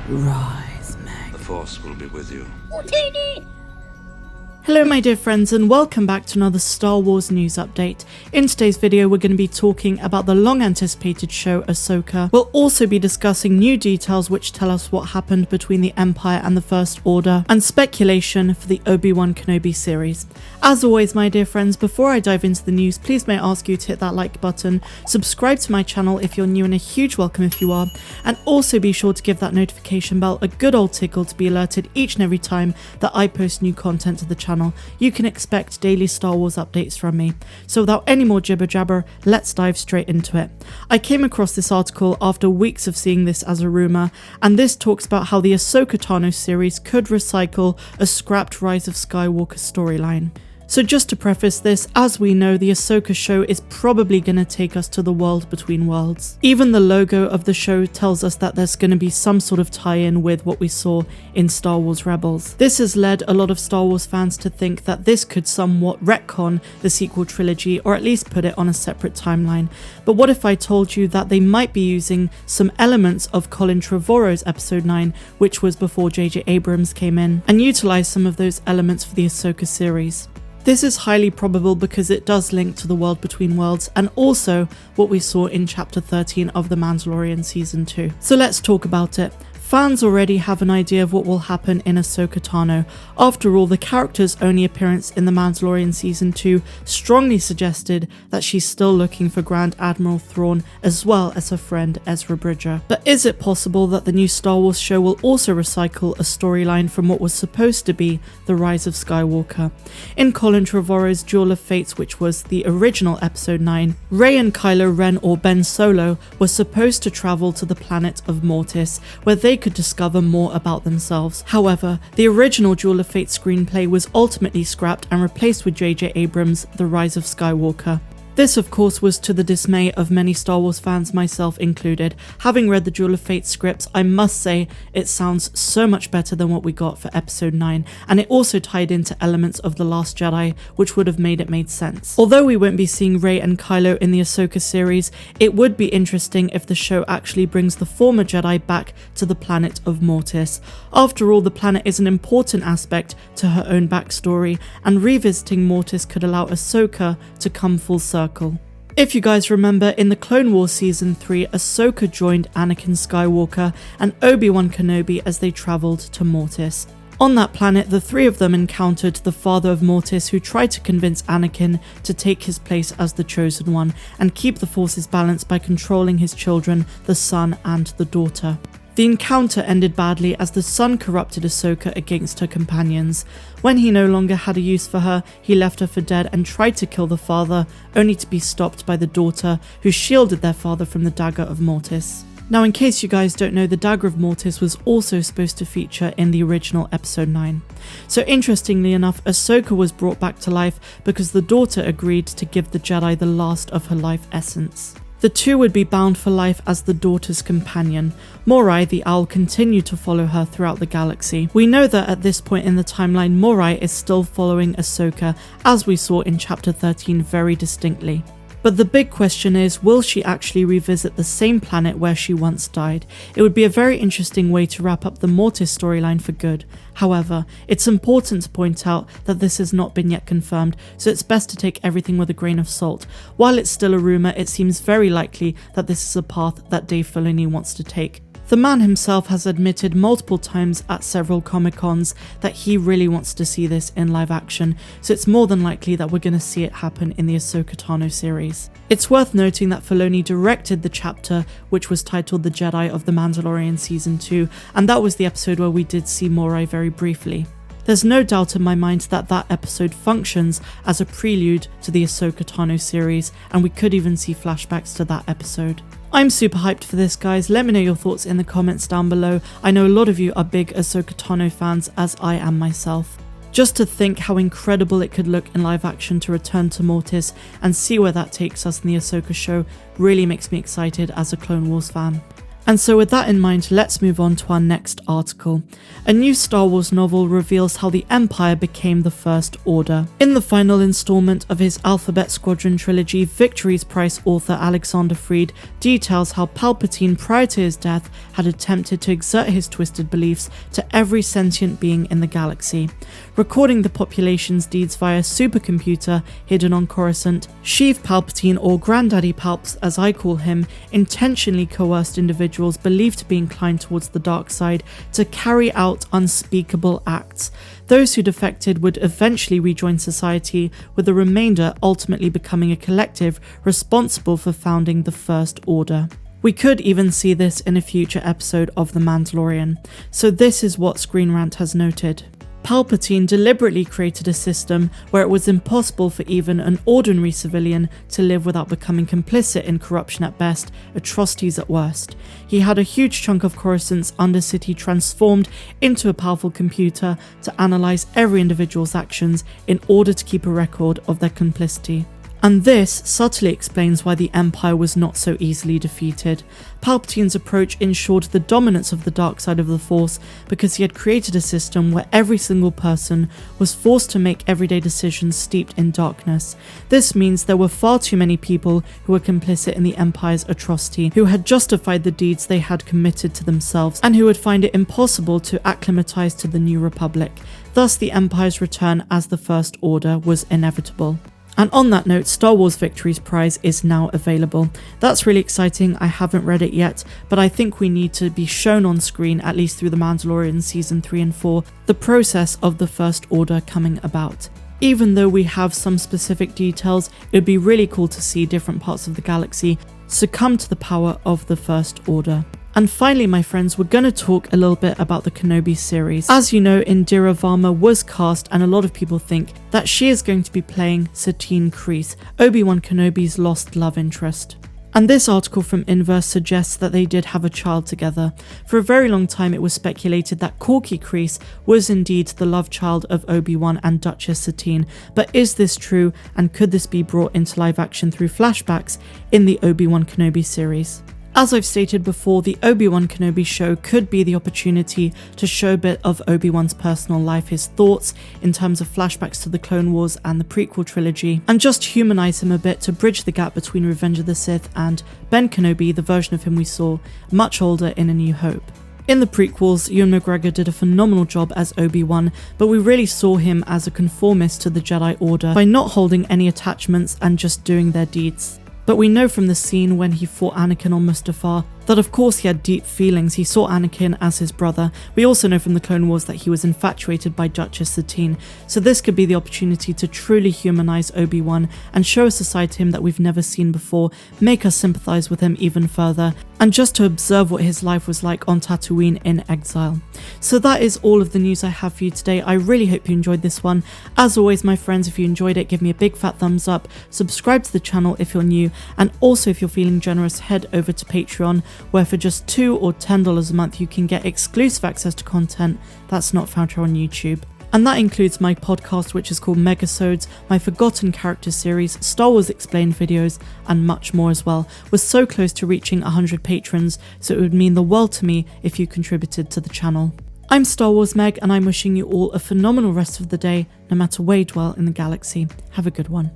Rise, Meg. The Force will be with you. Hello my dear friends and welcome back to another Star Wars news update. In today's video we're going to be talking about the long anticipated show Ahsoka. We'll also be discussing new details which tell us what happened between the Empire and the First Order, and speculation for the Obi Wan Kenobi series. As always my dear friends, before I dive into the news, please may I ask you to hit that like button, subscribe to my channel if you're new and a huge welcome if you are, and also be sure to give that notification bell a good old tickle to be alerted each and every time that I post new content to the channel. You can expect daily Star Wars updates from me. So without any more jibber jabber, let's dive straight into it. I came across this article after weeks of seeing this as a rumour, and this talks about how the Ahsoka Tano series could recycle a scrapped Rise of Skywalker storyline. So just to preface this, as we know, the Ahsoka show is probably going to take us to the world between worlds. Even the logo of the show tells us that there's going to be some sort of tie-in with what we saw in Star Wars Rebels. This has led a lot of Star Wars fans to think that this could somewhat retcon the sequel trilogy, or at least put it on a separate timeline. But what if I told you that they might be using some elements of Colin Trevorrow's episode 9, which was before J.J. Abrams came in, and utilise some of those elements for the Ahsoka series? This is highly probable because it does link to the world between worlds and also what we saw in chapter 13 of The Mandalorian season 2. So let's talk about it. Fans already have an idea of what will happen in Ahsoka Tano. After all, the character's only appearance in The Mandalorian Season 2 strongly suggested that she's still looking for Grand Admiral Thrawn as well as her friend Ezra Bridger. But is it possible that the new Star Wars show will also recycle a storyline from what was supposed to be The Rise of Skywalker? In Colin Trevorrow's Duel of Fates, which was the original episode 9, Rey and Kylo Ren, or Ben Solo, were supposed to travel to the planet of Mortis, where they could discover more about themselves. However, the original Duel of Fate screenplay was ultimately scrapped and replaced with J.J. Abrams' The Rise of Skywalker. This of course was to the dismay of many Star Wars fans, myself included. Having read the Duel of Fate scripts, I must say it sounds so much better than what we got for episode 9, and it also tied into elements of The Last Jedi, which would have made sense. Although we won't be seeing Rey and Kylo in the Ahsoka series, it would be interesting if the show actually brings the former Jedi back to the planet of Mortis. After all, the planet is an important aspect to her own backstory, and revisiting Mortis could allow Ahsoka to come full circle. If you guys remember, in the Clone Wars Season 3, Ahsoka joined Anakin Skywalker and Obi Wan Kenobi as they travelled to Mortis. On that planet, the three of them encountered the father of Mortis, who tried to convince Anakin to take his place as the Chosen One and keep the Force's balance by controlling his children, the son and the daughter. The encounter ended badly as the son corrupted Ahsoka against her companions. When he no longer had a use for her, he left her for dead and tried to kill the father, only to be stopped by the daughter, who shielded their father from the dagger of Mortis. Now, in case you guys don't know, the dagger of Mortis was also supposed to feature in the original episode 9. So interestingly enough, Ahsoka was brought back to life because the daughter agreed to give the Jedi the last of her life essence. The two would be bound for life as the daughter's companion. Morai, the owl, continued to follow her throughout the galaxy. We know that at this point in the timeline, Morai is still following Ahsoka, as we saw in chapter 13 very distinctly. But the big question is, will she actually revisit the same planet where she once died? It would be a very interesting way to wrap up the Mortis storyline for good. However, it's important to point out that this has not been yet confirmed, so it's best to take everything with a grain of salt. While it's still a rumour, it seems very likely that this is a path that Dave Filoni wants to take. The man himself has admitted multiple times at several Comic-Cons that he really wants to see this in live action, so it's more than likely that we're going to see it happen in the Ahsoka Tano series. It's worth noting that Filoni directed the chapter which was titled The Jedi of The Mandalorian Season 2, and that was the episode where we did see Morai very briefly. There's no doubt in my mind that that episode functions as a prelude to the Ahsoka Tano series, and we could even see flashbacks to that episode. I'm super hyped for this, guys. Let me know your thoughts in the comments down below. I know a lot of you are big Ahsoka Tano fans, as I am myself. Just to think how incredible it could look in live action to return to Mortis and see where that takes us in the Ahsoka show really makes me excited as a Clone Wars fan. And so with that in mind, let's move on to our next article. A new Star Wars novel reveals how the Empire became the First Order. In the final installment of his Alphabet Squadron trilogy, Victory's Prize author Alexander Freed details how Palpatine prior to his death had attempted to exert his twisted beliefs to every sentient being in the galaxy. Recording the population's deeds via a supercomputer hidden on Coruscant, Sheev Palpatine, or Granddaddy Palps as I call him, intentionally coerced individuals believed to be inclined towards the dark side to carry out unspeakable acts. Those who defected would eventually rejoin society, with the remainder ultimately becoming a collective responsible for founding the First Order. We could even see this in a future episode of The Mandalorian. So this is what Screen Rant has noted. Palpatine deliberately created a system where it was impossible for even an ordinary civilian to live without becoming complicit in corruption at best, atrocities at worst. He had a huge chunk of Coruscant's undercity transformed into a powerful computer to analyze every individual's actions in order to keep a record of their complicity. And this subtly explains why the Empire was not so easily defeated. Palpatine's approach ensured the dominance of the dark side of the Force because he had created a system where every single person was forced to make everyday decisions steeped in darkness. This means there were far too many people who were complicit in the Empire's atrocity, who had justified the deeds they had committed to themselves, and who would find it impossible to acclimatize to the New Republic. Thus, the Empire's return as the First Order was inevitable. And on that note, Star Wars Victory's Prize is now available. That's really exciting. I haven't read it yet, but I think we need to be shown on screen, at least through The Mandalorian Season 3 and 4, the process of the First Order coming about. Even though we have some specific details, it would be really cool to see different parts of the galaxy succumb to the power of the First Order. And finally, my friends, we're going to talk a little bit about the Kenobi series. As you know, Indira Varma was cast, and a lot of people think that she is going to be playing Satine Kryze, Obi Wan Kenobi's lost love interest. And this article from Inverse suggests that they did have a child together. For a very long time, it was speculated that Korkie Kryze was indeed the love child of Obi-Wan and Duchess Satine. But is this true, and could this be brought into live action through flashbacks in the Obi-Wan Kenobi series? As I've stated before, the Obi-Wan Kenobi show could be the opportunity to show a bit of Obi-Wan's personal life, his thoughts in terms of flashbacks to the Clone Wars and the prequel trilogy, and just humanize him a bit to bridge the gap between Revenge of the Sith and Ben Kenobi, the version of him we saw much older in A New Hope. In the prequels, Ewan McGregor did a phenomenal job as Obi-Wan, but we really saw him as a conformist to the Jedi Order by not holding any attachments and just doing their deeds. But we know from the scene when he fought Anakin on Mustafar that of course he had deep feelings. He saw Anakin as his brother. We also know from the Clone Wars that he was infatuated by Duchess Satine, so this could be the opportunity to truly humanize Obi-Wan and show a side to him that we've never seen before, make us sympathize with him even further, and just to observe what his life was like on Tatooine in exile. So that is all of the news I have for you today. I really hope you enjoyed this one. As always, my friends, if you enjoyed it, give me a big fat thumbs up, subscribe to the channel if you're new, and also if you're feeling generous, head over to Patreon, where for just $2 or $10 a month you can get exclusive access to content that's not found here on YouTube. And that includes my podcast, which is called Megasodes, my Forgotten Character series, Star Wars Explained videos, and much more as well. We're so close to reaching 100 patrons, so it would mean the world to me if you contributed to the channel. I'm Star Wars Meg, and I'm wishing you all a phenomenal rest of the day, no matter where you dwell in the galaxy. Have a good one.